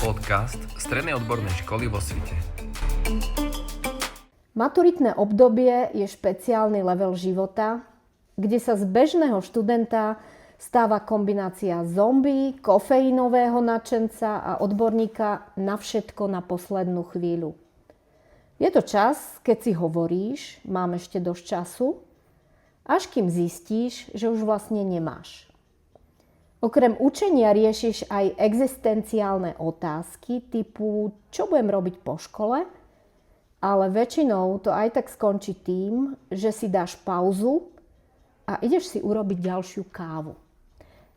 Podcast Strednej odbornej školy vo Svite. Maturitné obdobie je špeciálny level života, kde sa z bežného študenta stáva kombinácia zombie, kofeínového nadšenca a odborníka na všetko na poslednú chvíľu. Je to čas, keď si hovoríš, mám ešte dosť času, až kým zistíš, že už vlastne nemáš. Okrem učenia riešiš aj existenciálne otázky typu, čo budem robiť po škole, ale väčšinou to aj tak skončí tým, že si dáš pauzu a ideš si urobiť ďalšiu kávu.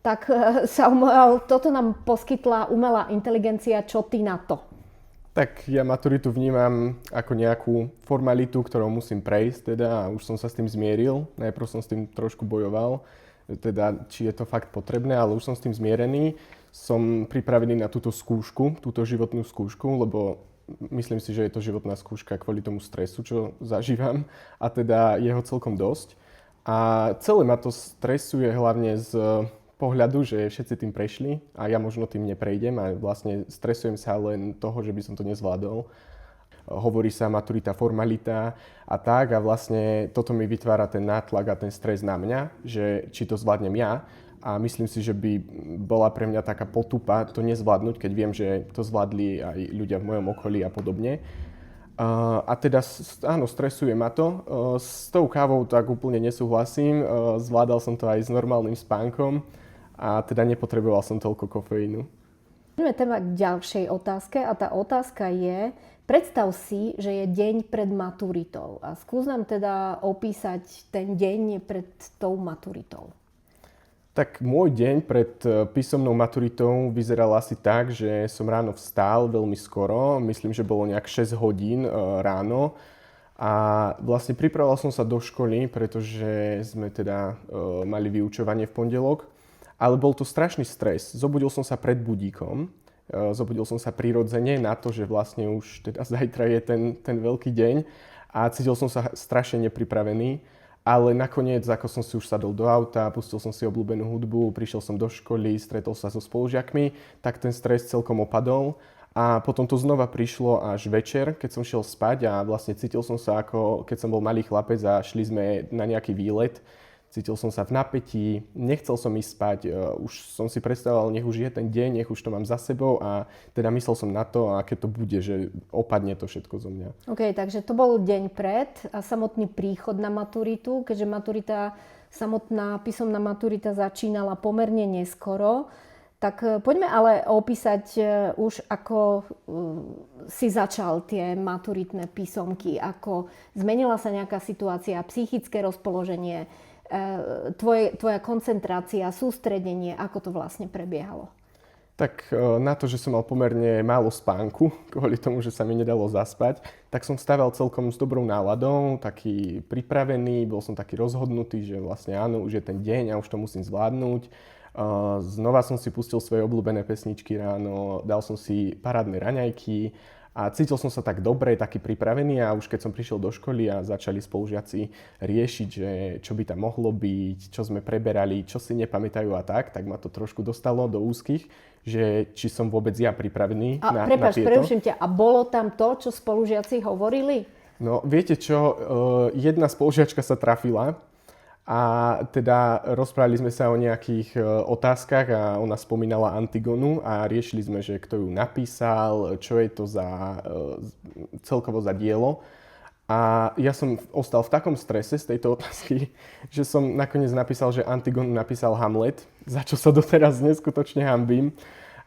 Tak Samuel, toto nám poskytla umelá inteligencia, čo ty na to? Tak ja maturitu vnímam ako nejakú formalitu, ktorou musím prejsť a už som sa s tým zmieril. Najprv som s tým trošku bojoval, či je to fakt potrebné, ale už som s tým zmierený. Som pripravený na túto skúšku, túto životnú skúšku, lebo myslím si, že je to životná skúška kvôli tomu stresu, čo zažívam a je ho celkom dosť. A celé ma to stresuje hlavne z pohľadu, že všetci tým prešli a ja možno tým neprejdem a vlastne stresujem sa len toho, že by som to nezvládol. Hovorí sa maturita, formalita a tak a vlastne toto mi vytvára ten nátlak a ten stres na mňa, že či to zvládnem ja a myslím si, že by bola pre mňa taká potupa to nezvládnuť, keď viem, že to zvládli aj ľudia v mojom okolí a podobne. Áno, stresuje ma to. S tou kávou tak úplne nesúhlasím, zvládal som to aj s normálnym spánkom a nepotreboval som toľko kofeínu. Poďme téma k ďalšej otázke a tá otázka je, predstav si, že je deň pred maturitou a skús nám opísať ten deň pred tou maturitou. Tak môj deň pred písomnou maturitou vyzeral asi tak, že som ráno vstál veľmi skoro, myslím, že bolo nejak 6 hodín ráno a vlastne pripravoval som sa do školy, pretože sme mali vyučovanie v pondelok. Ale bol to strašný stres. Zobudil som sa pred budíkom. Zobudil som sa prirodzene na to, že vlastne už zajtra je ten veľký deň a cítil som sa strašne nepripravený. Ale nakoniec, ako som si už sadol do auta, pustil som si obľúbenú hudbu, prišiel som do školy, stretol sa so spolužiakmi, tak ten stres celkom opadol. A potom to znova prišlo až večer, keď som šiel spať a vlastne cítil som sa ako keď som bol malý chlapec a šli sme na nejaký výlet. Cítil som sa v napätí, nechcel som ísť spať, už som si predstavoval, nech už je ten deň, nech už to mám za sebou a myslel som na to, aké to bude, že opadne to všetko zo mňa. OK, takže to bol deň pred a samotný príchod na maturitu, keďže samotná písomná maturita začínala pomerne neskoro. Tak poďme ale opísať už, ako si začal tie maturitné písomky, ako zmenila sa nejaká situácia, psychické rozpoloženie, tvoja koncentrácia, sústredenie, ako to vlastne prebiehalo? Tak na to, že som mal pomerne málo spánku, kvôli tomu, že sa mi nedalo zaspať, tak som vstával celkom s dobrou náladou, taký pripravený, bol som taký rozhodnutý, že vlastne áno, už je ten deň a už to musím zvládnuť. Znova som si pustil svoje obľúbené pesničky ráno, dal som si parádne raňajky, a cítil som sa tak dobre, taký pripravený a už keď som prišiel do školy a začali spolužiaci riešiť, že čo by tam mohlo byť, čo sme preberali, čo si nepamätajú a tak ma to trošku dostalo do úzkých, že či som vôbec ja pripravený na tieto. Preruším ťa, a bolo tam to, čo spolužiaci hovorili? No viete čo, jedna spolužiačka sa trafila. A rozprávali sme sa o nejakých otázkach a ona spomínala Antigonu a riešili sme, že kto ju napísal, čo je to celkovo za dielo. A ja som ostal v takom strese z tejto otázky, že som nakoniec napísal, že Antigonu napísal Hamlet, za čo sa doteraz neskutočne hanbím.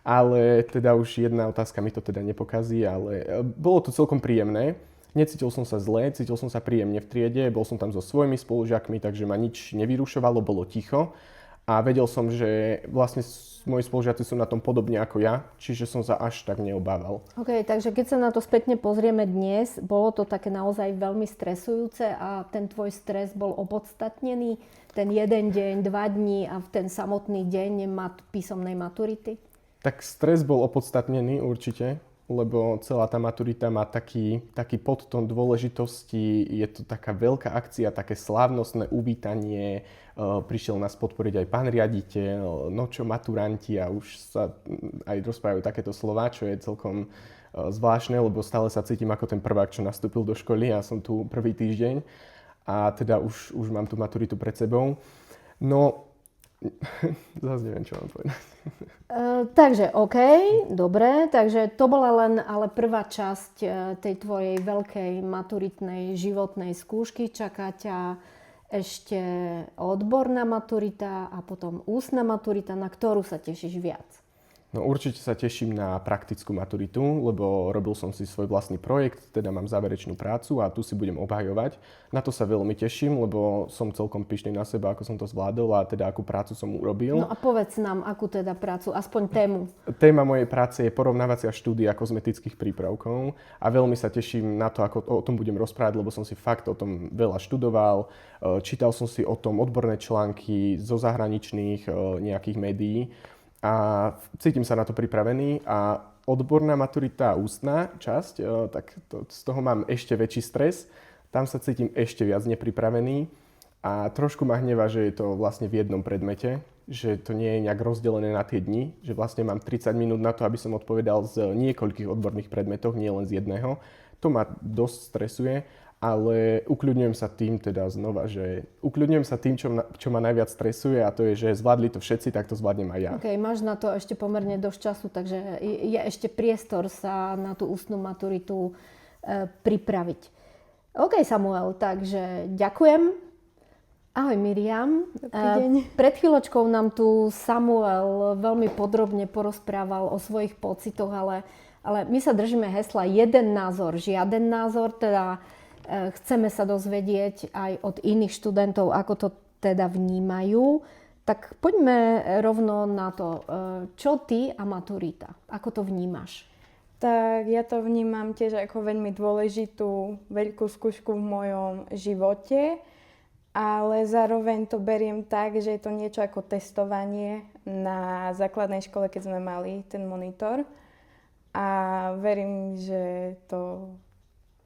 Ale už jedna otázka mi to nepokazí, ale bolo to celkom príjemné. Necítil som sa zle, cítil som sa príjemne v triede, bol som tam so svojimi spolužiakmi, takže ma nič nevyrušovalo, bolo ticho a vedel som, že vlastne moji spolužiaci sú na tom podobne ako ja, čiže som sa až tak neobával. OK, takže keď sa na to spätne pozrieme dnes, bolo to také naozaj veľmi stresujúce a ten tvoj stres bol opodstatnený, ten jeden deň, 2 dní a ten samotný deň písomnej maturity? Tak stres bol opodstatnený určite. lebo celá tá maturita má taký podtón dôležitosti. Je to taká veľká akcia, také slávnostné uvítanie. Prišiel nás podporiť aj pán riaditeľ, no čo maturanti, a už sa aj rozprávajú takéto slová, čo je celkom zvláštne, lebo stále sa cítim ako ten prvák, čo nastúpil do školy. Ja som tu prvý týždeň a teda už mám tú maturitu pred sebou. No, zase neviem, čo mám povedať. Takže OK, dobre, takže to bola len ale prvá časť tej tvojej veľkej maturitnej životnej skúšky. Čaká ťa ešte odborná maturita a potom ústna maturita, na ktorú sa tešíš viac? No určite sa teším na praktickú maturitu, lebo robil som si svoj vlastný projekt, teda mám záverečnú prácu a tu si budem obhajovať. Na to sa veľmi teším, lebo som celkom pyšný na seba, ako som to zvládol a teda akú prácu som urobil. No a povedz nám, akú teda prácu, aspoň tému. Téma mojej práce je porovnávacia štúdia kozmetických prípravkov a veľmi sa teším na to, ako o tom budem rozprávať, lebo som si fakt o tom veľa študoval. Čítal som si o tom odborné články zo zahraničných nejakých médií. A cítim sa na to pripravený a odborná maturita a ústna časť, tak z toho mám ešte väčší stres. Tam sa cítim ešte viac nepripravený a trošku ma hnevá, že je to vlastne v jednom predmete, že to nie je nejak rozdelené na tie dni, že vlastne mám 30 minút na to, aby som odpovedal z niekoľkých odborných predmetov, nie len z jedného. To ma dosť stresuje. Ale ukľudňujem sa tým teda znova, že ukľudňujem sa tým, čo ma najviac stresuje a to je, že zvládli to všetci, tak to zvládnem aj ja. OK, máš na to ešte pomerne dosť času, takže je ešte priestor sa na tú ústnu maturitu pripraviť. OK, Samuel, takže ďakujem. Ahoj Miriam. Dobrý deň. Pred chvíľočkou nám tu Samuel veľmi podrobne porozprával o svojich pocitoch, ale my sa držíme hesla jeden názor, žiaden názor, teda chceme sa dozvedieť aj od iných študentov, ako to teda vnímajú. Tak poďme rovno na to. Čo ty a maturita? Ako to vnímaš? Tak ja to vnímam tiež ako veľmi dôležitú veľkú skúšku v mojom živote, ale zároveň to beriem tak, že je to niečo ako testovanie na základnej škole, keď sme mali ten monitor. A verím, že to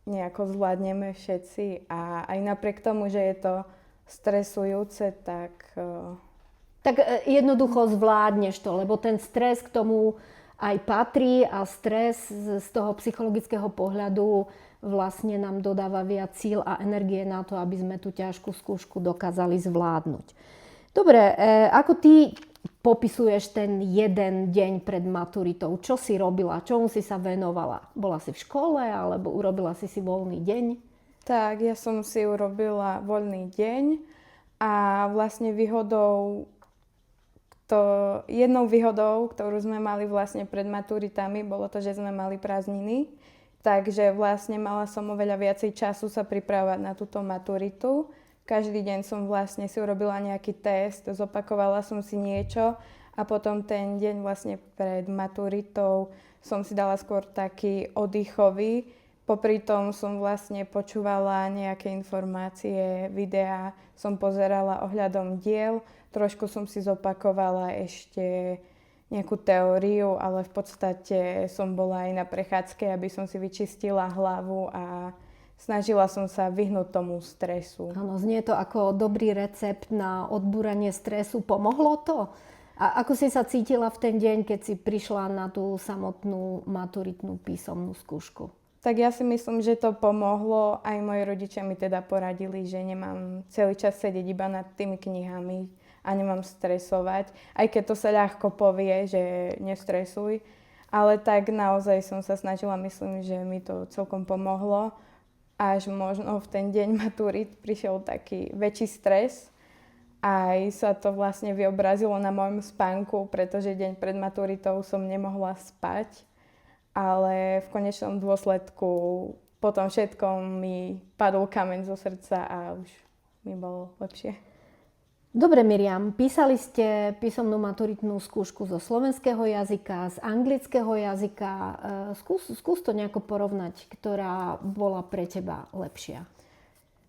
nejako zvládneme všetci a aj napriek tomu, že je to stresujúce, tak... Tak jednoducho zvládneš to, lebo ten stres k tomu aj patrí a stres z toho psychologického pohľadu vlastne nám dodáva viac síl a energie na to, aby sme tú ťažkú skúšku dokázali zvládnuť. Dobre, ako ty popisuješ ten jeden deň pred maturitou? Čo si robila? Čomu si sa venovala? Bola si v škole alebo urobila si voľný deň? Tak, ja som si urobila voľný deň a vlastne jednou výhodou, ktorú sme mali vlastne pred maturitami, bolo to, že sme mali prázdniny. Takže vlastne mala som oveľa viacej času sa pripravovať na túto maturitu. Každý deň som vlastne si urobila nejaký test, zopakovala som si niečo a potom ten deň vlastne pred maturitou som si dala skôr taký oddychový. Popri tom som vlastne počúvala nejaké informácie, videá, som pozerala ohľadom diel, trošku som si zopakovala ešte nejakú teóriu, ale v podstate som bola aj na prechádzke, aby som si vyčistila hlavu a snažila som sa vyhnúť tomu stresu. Áno, znie to ako dobrý recept na odbúranie stresu. Pomohlo to? A ako si sa cítila v ten deň, keď si prišla na tú samotnú maturitnú písomnú skúšku? Tak ja si myslím, že to pomohlo. Aj moji rodičia mi teda poradili, že nemám celý čas sedieť iba nad tými knihami a nemám stresovať. Aj keď to sa ľahko povie, že nestresuj. Ale tak naozaj som sa snažila, myslím, že mi to celkom pomohlo. Až možno v ten deň maturit prišiel taký väčší stres. Aj sa to vlastne vyobrazilo na mojom spánku, pretože deň pred maturitou som nemohla spať. Ale v konečnom dôsledku po tom všetkom mi padol kameň zo srdca a už mi bolo lepšie. Dobre, Miriam, písali ste písomnú maturitnú skúšku zo slovenského jazyka, z anglického jazyka. Skús to nejako porovnať, ktorá bola pre teba lepšia.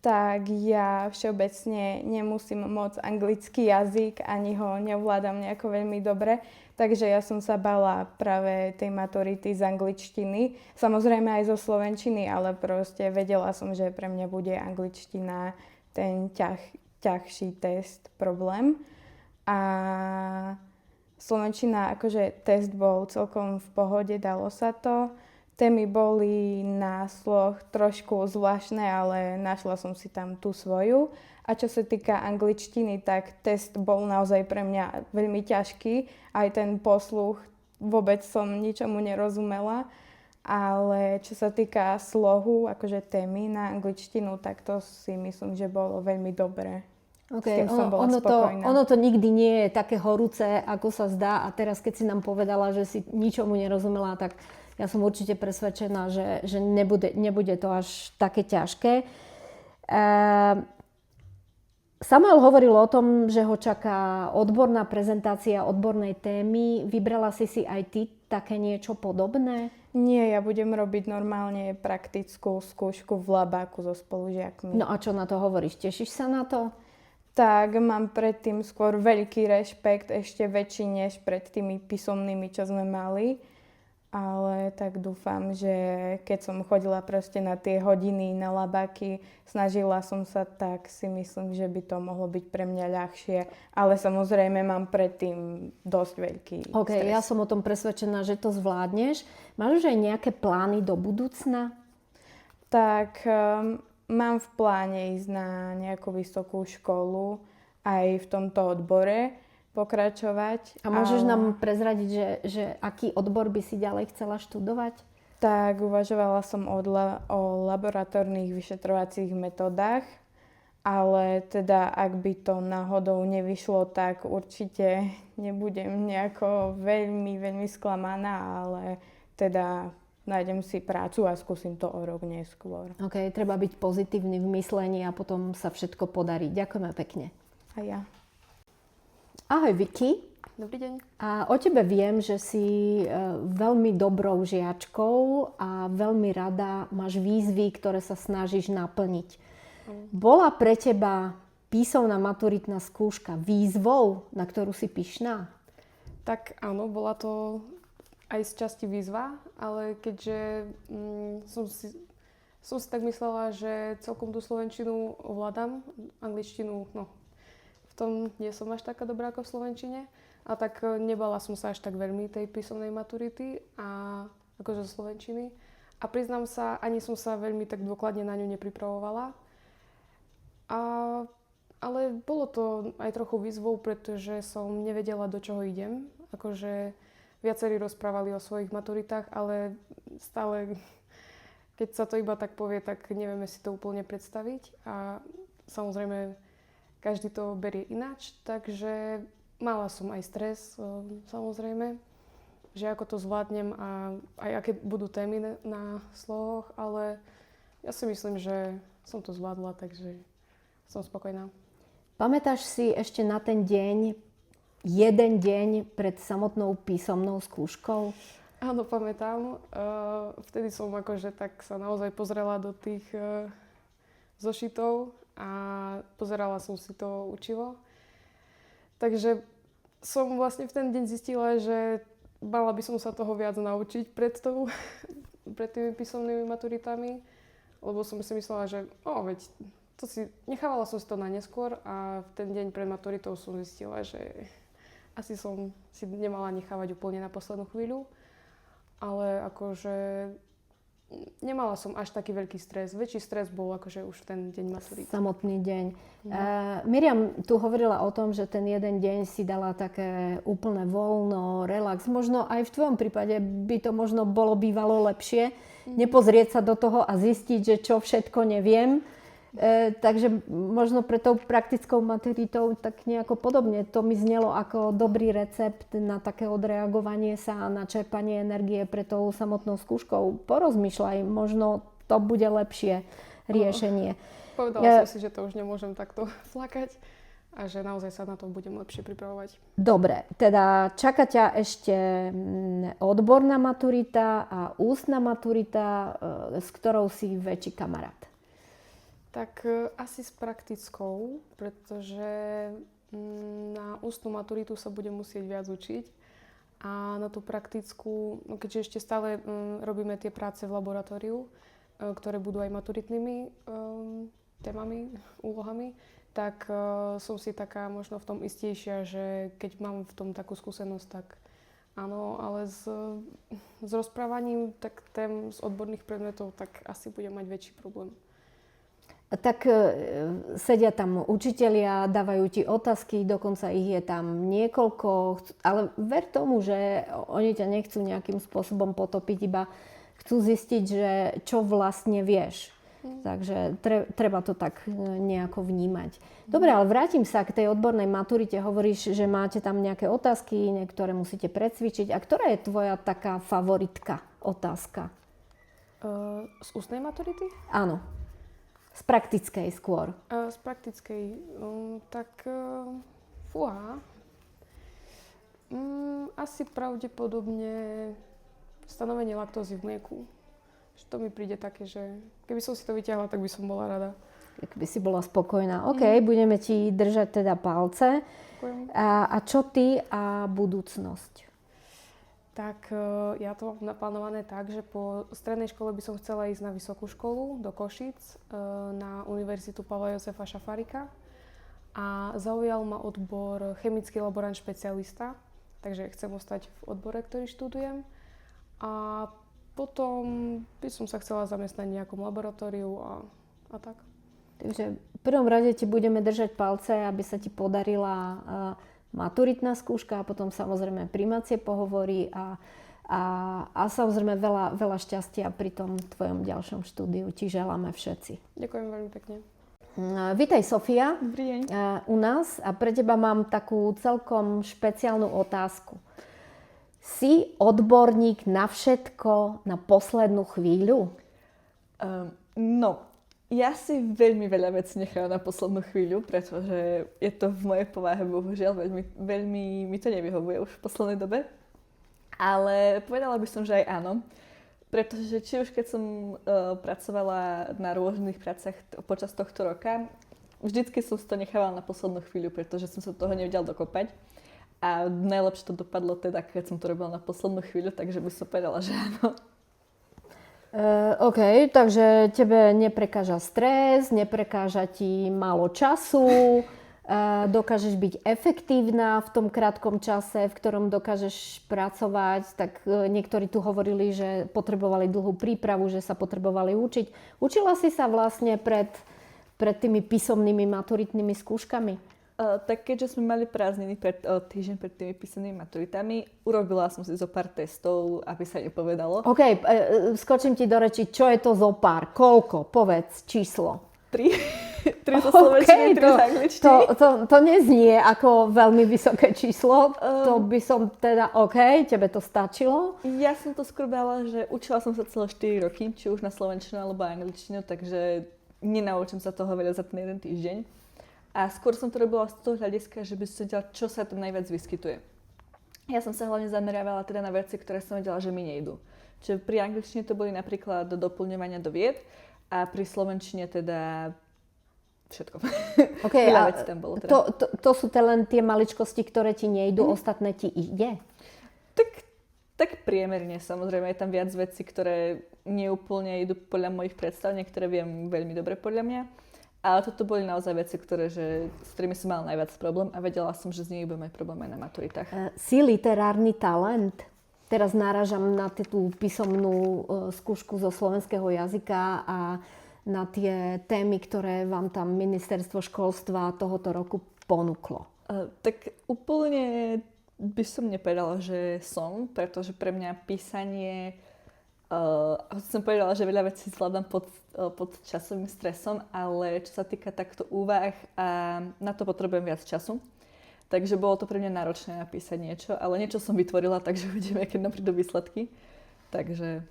Tak ja všeobecne nemusím moc anglický jazyk, ani ho neovládam nejako veľmi dobre. Takže ja som sa bala práve tej maturity z angličtiny, samozrejme aj zo slovenčiny, ale proste vedela som, že pre mňa bude angličtina ten ťažší test, problém. A slovenčina, akože test bol celkom v pohode, dalo sa to. Témy boli na sloh trošku zvláštne, ale našla som si tam tú svoju. A čo sa týka angličtiny, tak test bol naozaj pre mňa veľmi ťažký. Aj ten posluch, vôbec som ničomu nerozumela. Ale čo sa týka slohu, akože témy na angličtinu, tak to si myslím, že bolo veľmi dobré. Okay. S tým som bola spokojná. Ono to nikdy nie je také horúce, ako sa zdá. A teraz, keď si nám povedala, že si ničomu nerozumela, tak ja som určite presvedčená, že nebude to až také ťažké. Samuel hovoril o tom, že ho čaká odborná prezentácia odbornej témy. Vybrala si aj ty také niečo podobné? Nie, ja budem robiť normálne praktickú skúšku v labáku so spolužiakmi. No a čo na to hovoríš? Tešíš sa na to? Tak, mám predtým skôr veľký rešpekt, ešte väčší než pred tými písomnými, čo sme mali. Ale tak dúfam, že keď som chodila proste na tie hodiny, na labáky, snažila som sa, tak si myslím, že by to mohlo byť pre mňa ľahšie. Ale samozrejme mám predtým dosť veľký OK, stres. ja som o tom presvedčená, že to zvládneš. Máš už aj nejaké plány do budúcna? Tak mám v pláne ísť na nejakú vysokú školu aj v tomto odbore pokračovať. A môžeš nám prezradiť, že aký odbor by si ďalej chcela študovať? Tak uvažovala som o laboratórnych vyšetrovacích metodách, ale teda ak by to náhodou nevyšlo, tak určite nebudem nejako veľmi sklamaná, ale teda nájdem si prácu a skúsim to o rok neskôr. OK, treba byť pozitívny v myslení a potom sa všetko podarí. Ďakujeme pekne. A ja. Ahoj Vicky. Dobrý deň. A o tebe viem, že si veľmi dobrou žiačkou a veľmi rada máš výzvy, ktoré sa snažíš naplniť. Bola pre teba písomná maturitná skúška výzvou, na ktorú si pyšná? Tak áno, bola to aj z časti výzva, ale keďže som si tak myslela, že celkom tú slovenčinu ovládam, angličtinu, no v tom nie som až taká dobrá ako v slovenčine, a tak nebala som sa až tak veľmi tej písomnej maturity a akože zo slovenčiny. A priznám sa, ani som sa veľmi tak dôkladne na ňu nepripravovala. Ale bolo to aj trochu výzvou, pretože som nevedela, do čoho idem. Akože viacerí rozprávali o svojich maturitách, ale stále, keď sa to iba tak povie, tak nevieme si to úplne predstaviť. A samozrejme, každý to berie ináč, takže mala som aj stres, samozrejme, že ako to zvládnem a aj aké budú témy na slohoch, ale ja si myslím, že som to zvládla, takže som spokojná. Pamätáš si ešte na ten deň, jeden deň pred samotnou písomnou skúškou? Áno, pamätám. Vtedy som akože tak sa naozaj pozrela do tých zošitov a pozerala som si to učivo. Takže som vlastne v ten deň zistila, že mala by som sa toho viac naučiť pred tými písomnými maturitami, lebo som si myslela, že veď nechávala som si to na neskôr a v ten deň pred maturitou som zistila, že asi som si nemala nechávať úplne na poslednú chvíľu, ale akože nemala som až taký veľký stres. Väčší stres bol akože už v ten deň maturity. Samotný deň. Miriam tu hovorila o tom, že ten jeden deň si dala také úplné voľno, relax. Možno aj v tvojom prípade by to možno bývalo lepšie. Nepozrieť sa do toho a zistiť, že čo všetko neviem. Takže možno pre tou praktickou maturitou tak nejako podobne. To mi znelo ako dobrý recept na také odreagovanie sa a na čerpanie energie pre tou samotnou skúškou. Porozmýšľaj, možno to bude lepšie riešenie. Povedala som si, že to už nemôžem takto flakať a že naozaj sa na to budem lepšie pripravovať. Dobre, teda čaká ťa ešte odborná maturita a ústna maturita, s ktorou si väčší kamarát. Tak asi s praktickou, pretože na ústnu maturitu sa budem musieť viac učiť A na tú praktickú, no keďže ešte stále robíme tie práce v laboratóriu, ktoré budú aj maturitnými témami, úlohami, tak som si taká možno v tom istejšia, že keď mám v tom takú skúsenosť, tak áno, ale s rozprávaním tak tém z odborných predmetov, tak asi budem mať väčší problém. Tak sedia tam učitelia, dávajú ti otázky, dokonca ich je tam niekoľko, ale ver tomu, že oni ťa nechcú nejakým spôsobom potopiť, iba chcú zistiť, že čo vlastne vieš. Takže treba to tak nejako vnímať. Dobre, ale vrátim sa k tej odbornej maturite. Hovoríš, že máte tam nejaké otázky, niektoré musíte precvičiť. A ktorá je tvoja taká favoritka otázka? Z ústnej maturity? Áno. Z praktickej skôr. Z praktickej, fúha. Asi pravdepodobne stanovenie laktózy v mlieku. Že to mi príde také, že keby som si to vyťahla, tak by som bola rada. Keby si bola spokojná. OK, budeme ti držať teda palce. Ďakujem. A čo ty a budúcnosť? Tak ja to mám naplánované tak, že po strednej škole by som chcela ísť na vysokú školu do Košíc, na Univerzitu Pavla Jozefa Šafárika. A zaujal ma odbor chemický laborant špecialista, takže chcem ostať v odbore, ktorý študujem. A potom by som sa chcela zamestnať v nejakom laboratóriu a tak. Takže v prvom rade ti budeme držať palce, aby sa ti podarila maturitná skúška a potom samozrejme prijímacie pohovory a samozrejme veľa šťastia pri tom tvojom ďalšom štúdiu. Ti želáme všetci. Ďakujem veľmi pekne. Vítaj, Sofia. Dobrý deň. U nás a pre teba mám takú celkom špeciálnu otázku. Si odborník na všetko na poslednú chvíľu? No, ja si veľmi veľa vecí nechám na poslednú chvíľu, pretože je to v mojej povahe, bohužiaľ, veľmi mi to nevyhovuje už v poslednej dobe. Ale povedala by som, že aj áno, pretože či už keď som pracovala na rôznych prácach počas tohto roka, vždycky som si to nechávala na poslednú chvíľu, pretože som sa do toho nevedela dokopať. A najlepšie to dopadlo teda, keď som to robila na poslednú chvíľu, takže by som povedala, že áno. OK, takže tebe neprekáža stres, neprekáža ti málo času, dokážeš byť efektívna v tom krátkom čase, v ktorom dokážeš pracovať. Tak niektorí tu hovorili, že potrebovali dlhú prípravu, že sa potrebovali učiť. Učila si sa vlastne pred tými písomnými maturitnými skúškami? Tak keďže sme mali prázdniny týždeň pred tými písanými maturitami, urobila som si zo pár testov, aby sa nepovedalo. OK, skočím ti do reči, čo je to zo pár? Koľko? Povedz číslo. 3 zo slovenčiny, 3 z angličtiny. To neznie ako veľmi vysoké číslo. To by som teda, OK, tebe to stačilo? Ja som to skôr brala, že učila som sa celé 4 roky, či už na slovenčinu alebo angličtinu, takže nenaučím sa toho veľa za ten jeden týždeň. A skôr som to robila z toho hľadiska, že by som vedela, čo sa tam najviac vyskytuje. Ja som sa hlavne zameriavala teda na veci, ktoré som vedela, že mi nejdú. Čiže pri angličtine to boli napríklad doplňovania do vied a pri slovenčine teda všetko. Okay, veľa vecí tam bolo teda. To sú len tie maličkosti, ktoré ti nejdú, ostatné ti ide? Tak priemerne, samozrejme, je tam viac vecí, ktoré neúplne idú podľa mojich predstav, niektoré viem veľmi dobre podľa mňa. Ale toto boli naozaj veci, s ktorými som mala najviac problém a vedela som, že z nich budem mať problém aj na maturitách. Si literárny talent? Teraz náražam na tú písomnú skúšku zo slovenského jazyka a na tie témy, ktoré vám tam ministerstvo školstva tohoto roku ponúklo. Tak úplne by som nepovedala, že som, pretože pre mňa písanie... som povedala, že veľa vecí zvládam pod časovým stresom, ale čo sa týka takto úvah, na to potrebujem viac času. Takže bolo to pre mňa náročné napísať niečo, ale niečo som vytvorila, takže uvidíme, keď nám prídu výsledky. Takže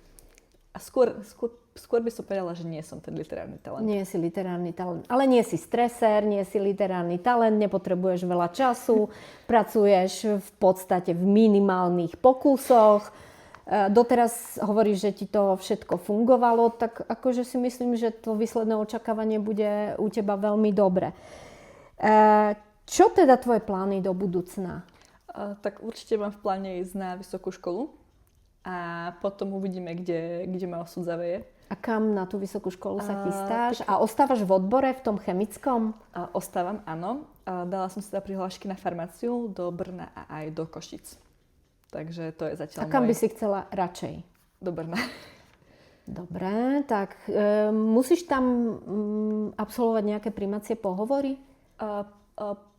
skôr by som povedala, že nie som ten literárny talent. Nie si literárny talent, ale nie si stresér, nie si literárny talent, nepotrebuješ veľa času, pracuješ v podstate v minimálnych pokusoch. Doteraz hovoríš, že ti to všetko fungovalo, tak akože si myslím, že to výsledné očakávanie bude u teba veľmi dobre. Čo teda tvoje plány do budúcna? Tak určite mám v pláne ísť na vysokú školu a potom uvidíme, kde ma osud zaveje. A kam na tú vysokú školu sa chystáš? A ostávaš v odbore, v tom chemickom? Ostávam, áno. Dala som si teda prihlášky na farmáciu do Brna a aj do Košic. Takže to je zatiaľ A kam by si chcela radšej? Do Brna. Dobre, tak musíš tam absolvovať nejaké prijímacie pohovory?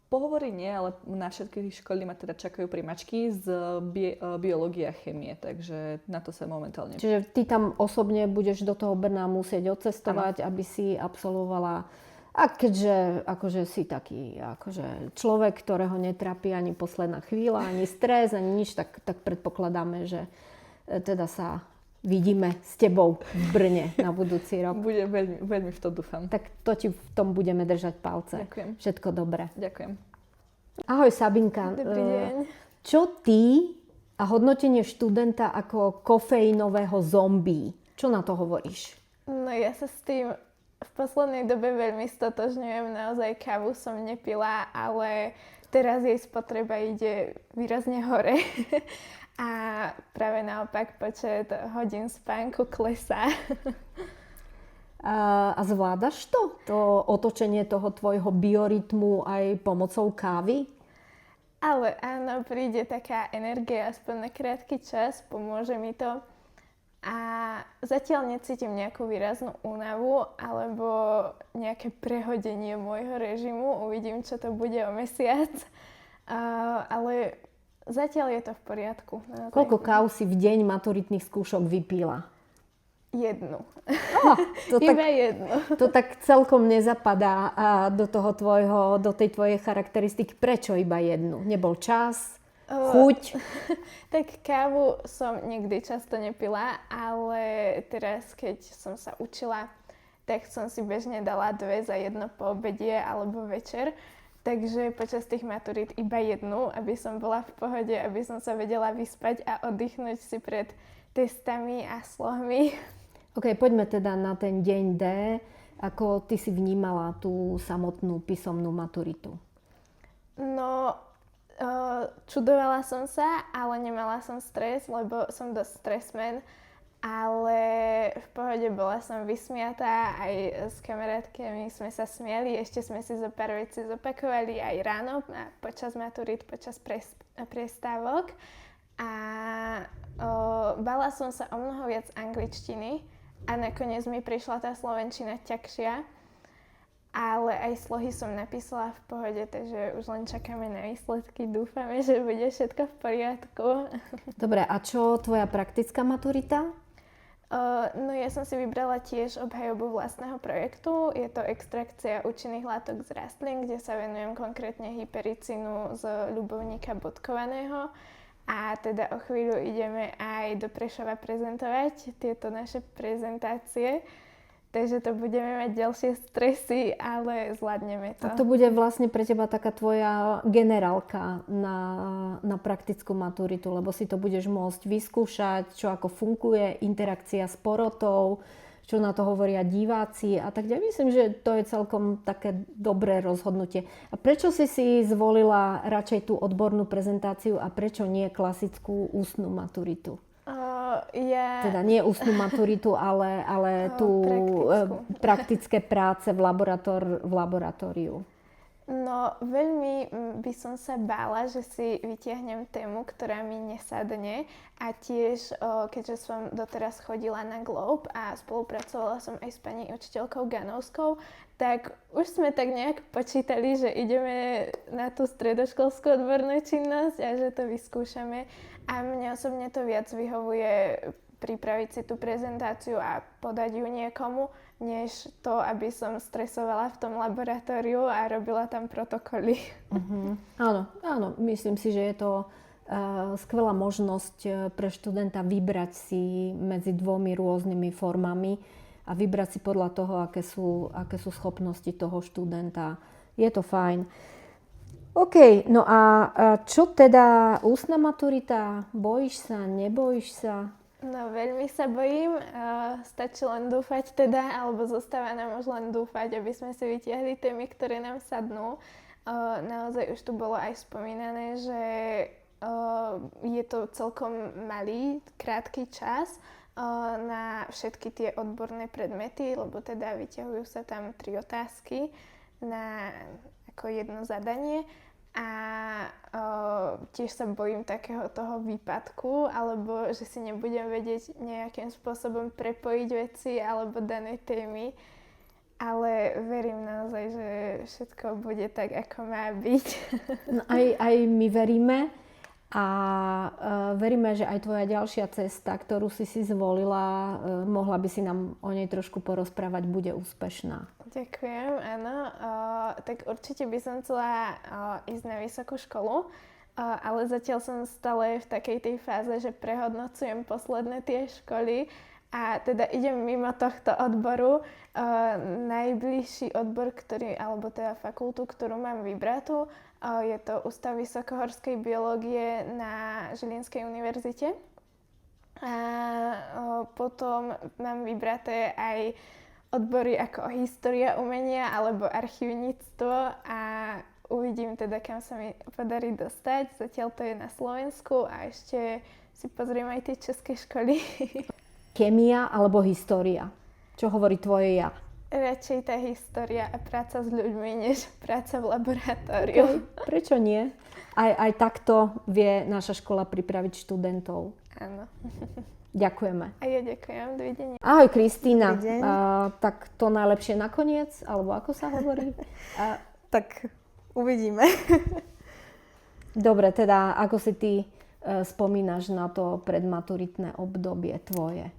Pohovory nie, ale na všetky školy ma teda čakajú prijímačky z biológie a chémie, takže na to sa momentálne... Čiže ty tam osobne budeš do toho Brna musieť odcestovať, aby si absolvovala. A keďže akože si taký akože človek, ktorého netrápi ani posledná chvíľa, ani stres, ani nič, tak predpokladáme, že teda sa vidíme s tebou v Brne na budúci rok. Bude veľmi, veľmi v to dúfam. Tak to ti v tom budeme držať palce. Ďakujem. Všetko dobré. Ďakujem. Ahoj Sabinka. Dobrý deň. Čo ty a hodnotenie študenta ako kofeínového zombie? Čo na to hovoríš? No ja sa s tým v poslednej dobe veľmi stotožňujem. Naozaj kávu som nepila, ale teraz jej spotreba ide výrazne hore. A práve naopak počet hodín spánku klesá. A zvládaš to? To otočenie toho tvojho biorytmu aj pomocou kávy? Ale áno, príde taká energia aspoň na krátky čas, pomôže mi to. A zatiaľ necítim nejakú výraznú únavu alebo nejaké prehodenie môjho režimu. Uvidím, čo to bude o mesiac. Ale zatiaľ je to v poriadku. Naozaj. Koľko káv si v deň maturitných skúšok vypila? Jednu. To Iba jednu. To tak celkom nezapadá do tej tvojej charakteristiky. Prečo iba jednu? Nebol čas? Chuť? Tak kávu som nikdy často nepila, ale teraz, keď som sa učila, tak som si bežne dala 2 za jedno po obede alebo večer. Takže počas tých maturít iba jednu, aby som bola v pohode, aby som sa vedela vyspať a oddychnúť si pred testami a slohmi. OK, poďme teda na ten deň D. Ako ty si vnímala tú samotnú písomnú maturitu? No, čudovala som sa, ale nemala som stres, lebo som dosť stresmen. Ale v pohode bola som vysmiatá, aj s kamarátkami sme sa smiali, ešte sme si zo pár vecí zopakovali aj ráno, počas maturít, počas prestávok. A bala som sa o mnoho viac angličtiny a nakoniec mi prišla tá slovenčina ťažšia. Ale aj slohy som napísala v pohode, takže už len čakáme na výsledky. Dúfame, že bude všetko v poriadku. Dobre, a čo tvoja praktická maturita? No ja som si vybrala tiež obhajobu vlastného projektu. Je to extrakcia účinných látok z rastlín, kde sa venujem konkrétne hypericínu z ľubovníka bodkovaného. A teda o chvíľu ideme aj do Prešova prezentovať tieto naše prezentácie. Takže to budeme mať ďalšie stresy, ale zvládneme to. A to bude vlastne pre teba taká tvoja generálka na praktickú maturitu, lebo si to budeš môcť vyskúšať, čo ako funguje interakcia s porotou, čo na to hovoria diváci a tak ďalej. Myslím, že to je celkom také dobré rozhodnutie. A prečo si zvolila radšej tú odbornú prezentáciu a prečo nie klasickú ústnu maturitu? Teda nie ústnu maturitu, ale tú praktické práce v laboratóriu. No, veľmi by som sa bála, že si vytiahnem tému, ktorá mi nesadne. A tiež, keďže som doteraz chodila na Globe a spolupracovala som aj s pani učiteľkou Ganovskou, tak už sme tak nejak počítali, že ideme na tú stredoškolskú odbornú činnosť a že to vyskúšame. A mne osobne to viac vyhovuje pripraviť si tú prezentáciu a podať ju niekomu, než to, aby som stresovala v tom laboratóriu a robila tam protokoly. Áno, myslím si, že je to skvelá možnosť pre študenta vybrať si medzi 2 rôznymi formami a vybrať si podľa toho, aké sú schopnosti toho študenta. Je to fajn. OK, no a čo teda ústna maturita? Bojíš sa, nebojíš sa? No veľmi sa bojím, stačí len dúfať teda, alebo zostáva nám už len dúfať, aby sme si vytiahli témy, ktoré nám sadnú. Naozaj už tu bolo aj spomínané, že je to celkom malý, krátky čas na všetky tie odborné predmety, lebo teda vyťahujú sa tam 3 otázky na ako jedno zadanie. A tiež sa bojím takého toho výpadku, alebo že si nebudem vedieť nejakým spôsobom prepojiť veci alebo dané témy. Ale verím naozaj, že všetko bude tak, ako má byť. No, aj my veríme a veríme, že aj tvoja ďalšia cesta, ktorú si zvolila, mohla by si nám o nej trošku porozprávať, bude úspešná. Ďakujem, áno. Tak určite by som chcela ísť na vysokú školu, ale zatiaľ som stále v takej tej fáze, že prehodnocujem posledné tie školy a teda idem mimo tohto odboru. Najbližší odbor, alebo teda fakultu, ktorú mám vybratú, je to Ústav vysokohorskej biológie na Žilinskej univerzite. A potom mám vybraté aj odbory ako história umenia alebo archívnictvo a uvidím teda, kam sa mi podarí dostať. Zatiaľ to je na Slovensku a ešte si pozriem aj tie české školy. Kémia alebo história? Čo hovorí tvoje ja? Radšej tá história a práca s ľuďmi, než práca v laboratóriu. Okay. Prečo nie? Aj takto vie naša škola pripraviť študentov. Áno. Ďakujeme. A ja ďakujem. Dovidenia. Ahoj Kristína. Dobrý deň. Tak to najlepšie nakoniec? Alebo ako sa hovorí? Tak uvidíme. Dobre, teda ako si ty spomínaš na to predmaturitné obdobie tvoje?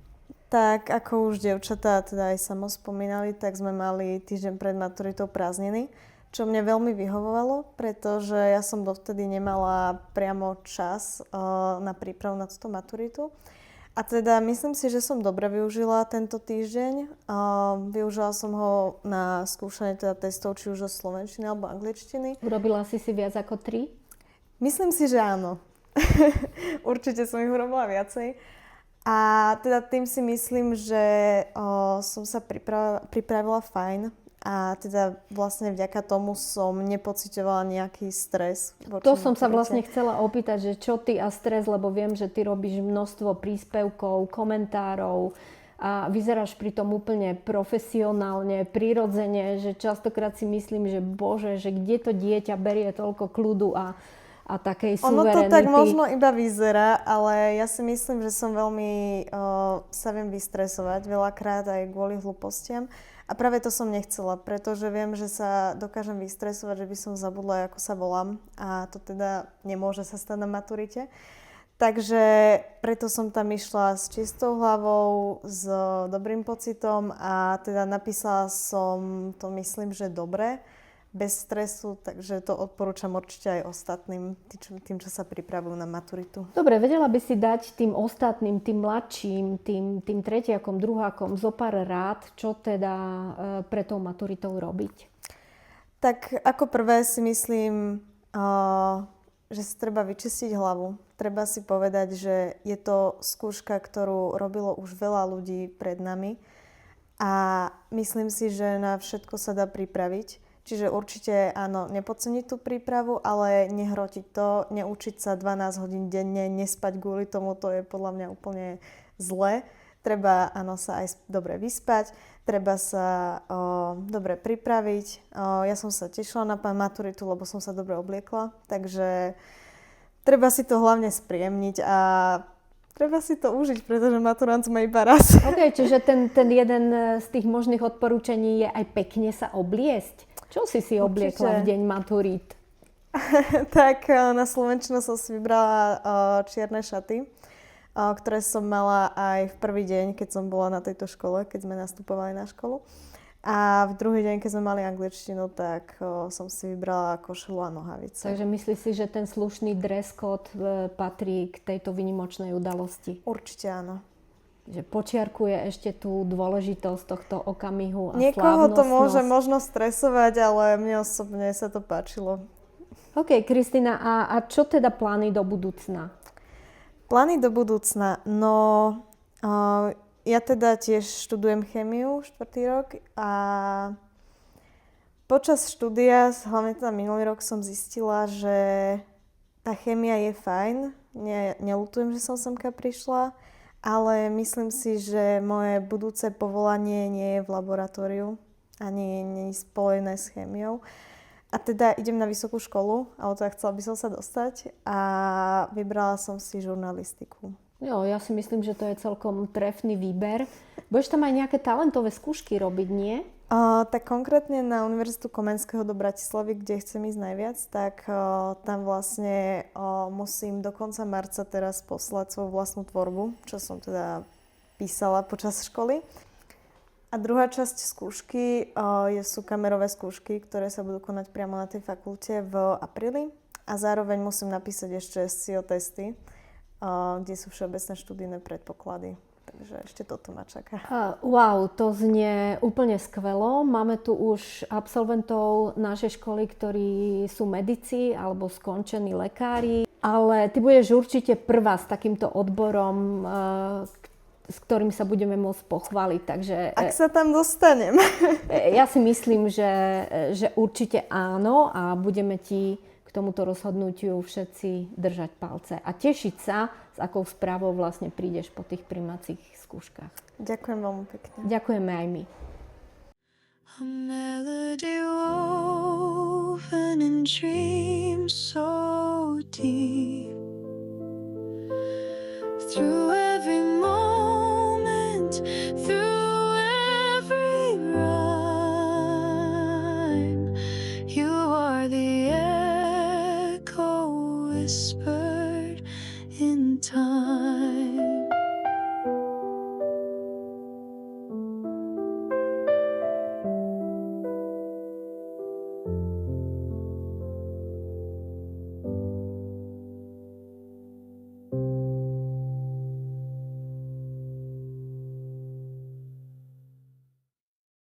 Tak ako už dievčatá teda aj samo spomínali, tak sme mali týždeň pred maturitou prázdniny, čo mne veľmi vyhovovalo, pretože ja som dovtedy nemala priamo čas na prípravu na túto maturitu. A teda myslím si, že som dobre využila tento týždeň. Využila som ho na skúšanie teda testov, či už zo slovenčiny alebo angličtiny. Urobila si viac ako 3? Myslím si, že áno. Určite som ich urobila viacej. A teda tým si myslím, že som sa pripravila fajn. A teda vlastne vďaka tomu som nepociťovala nejaký stres. To som sa vlastne chcela opýtať, že čo ty a stres, lebo viem, že ty robíš množstvo príspevkov, komentárov a vyzeráš pritom úplne profesionálne, prirodzene, že častokrát si myslím, že bože, že kde to dieťa berie toľko kľudu a takej suverenity. Ono to tak možno iba vyzerá, ale ja si myslím, že som veľmi sa viem vystresovať veľakrát aj kvôli hlúpostiam. A práve to som nechcela, pretože viem, že sa dokážem vystresovať, že by som zabudla, ako sa volám. A to teda nemôže sa stať na maturite. Takže preto som tam išla s čistou hlavou, s dobrým pocitom a teda napísala som to, myslím, že dobre, bez stresu, takže to odporúčam určite aj ostatným, tým, čo sa pripravujú na maturitu. Dobre, vedela by si dať tým ostatným, tým mladším, tým tretiakom, druhákom zo pár rád, čo teda pre tou maturitou robiť? Tak ako prvé si myslím, že si treba vyčistiť hlavu. Treba si povedať, že je to skúška, ktorú robilo už veľa ľudí pred nami a myslím si, že na všetko sa dá pripraviť. Čiže určite áno, nepodceniť tú prípravu, ale nehrotiť to, neučiť sa 12 hodín denne, nespať kvôli tomu, to je podľa mňa úplne zle. Treba áno, sa aj dobre vyspať, treba sa dobre pripraviť. Ja som sa tešila na maturitu, lebo som sa dobre obliekla, takže treba si to hlavne spríjemniť a treba si to užiť, pretože maturant sme iba raz. OK, čiže ten jeden z tých možných odporúčaní je aj pekne sa obliecť. Čo si obliekla v deň maturít? Tak na slovenčinu som si vybrala čierne šaty, ktoré som mala aj v prvý deň, keď som bola na tejto škole, keď sme nastupovali na školu. A v druhý deň, keď sme mali angličtinu, tak som si vybrala košelu a nohavice. Takže myslíš si, že ten slušný dress code patrí k tejto výnimočnej udalosti? Určite áno. Že počiarkuje ešte tú dôležitosť tohto okamihu a Niekoho to môže slávnostnosť. možno stresovať, ale mne osobne sa to páčilo. OK, Kristína, a čo teda plány do budúcna? Plány do budúcna? No, ja teda tiež študujem chémiu 4. rok a počas štúdia, hlavne teda minulý rok, som zistila, že tá chémia je fajn, neľutujem, že som semka prišla, ale myslím si, že moje budúce povolanie nie je v laboratóriu ani nie je spojené s chémiou. A teda idem na vysokú školu a od toho chcela by som sa dostať a vybrala som si žurnalistiku. Jo, ja si myslím, že to je celkom trefný výber. Budeš tam aj nejaké talentové skúšky robiť, nie? Tak konkrétne na Univerzitu Komenského do Bratislavy, kde chcem ísť najviac, tak tam vlastne musím do konca marca teraz poslať svoju vlastnú tvorbu, čo som teda písala počas školy. A druhá časť skúšky sú kamerové skúšky, ktoré sa budú konať priamo na tej fakulte v apríli. A zároveň musím napísať ešte SCIO testy, kde sú všeobecné študijné predpoklady. Takže ešte toto ma čaká. Wow, to znie úplne skvelo. Máme tu už absolventov našej školy, ktorí sú medici alebo skončení lekári. Ale ty budeš určite prvá s takýmto odborom, s ktorým sa budeme môcť pochváliť. Takže, ak sa tam dostanem. Ja si myslím, že určite áno a budeme ti k tomuto rozhodnutiu všetci držať palce a tešiť sa, s akou správou vlastne prídeš po tých prijímacích skúškach. Ďakujem veľmi pekne. Ďakujeme aj my. A melody woven in dreams so deep. Through every moment, through every rhyme, you are the echo whisper